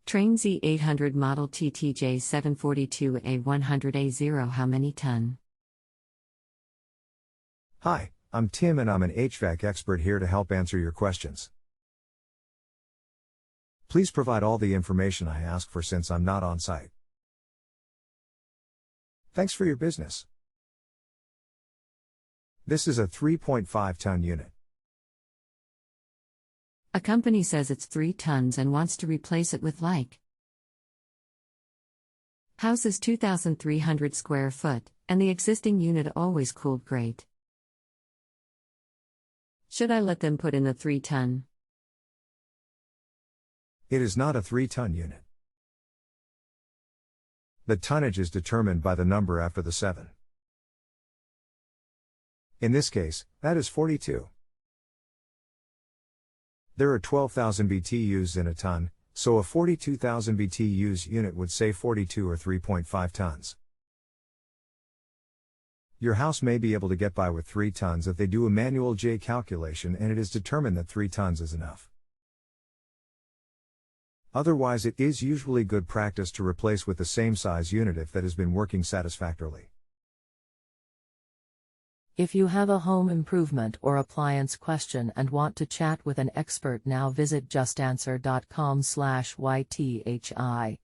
Trane Z800 model ttj742a100a0. How many ton? Hi, I'm Tim and I'm an HVAC expert here to help answer your questions. Please provide all the information I ask for since I'm not on site. Thanks for your business. This is a 3.5-ton unit. A company says it's 3 tons and wants to replace it with like. House is 2,300 square foot, and the existing unit always cooled great. Should I let them put in the 3 ton? It is not a 3-ton unit. The tonnage is determined by the number after the 7. In this case, that is 42. There are 12,000 BTUs in a ton, so a 42,000 BTUs unit would say 42 or 3.5 tons. Your house may be able to get by with 3 tons if they do a manual J calculation and it is determined that 3 tons is enough. Otherwise, it is usually good practice to replace with the same size unit if that has been working satisfactorily. If you have a home improvement or appliance question and want to chat with an expert now, visit justanswer.com/ythi.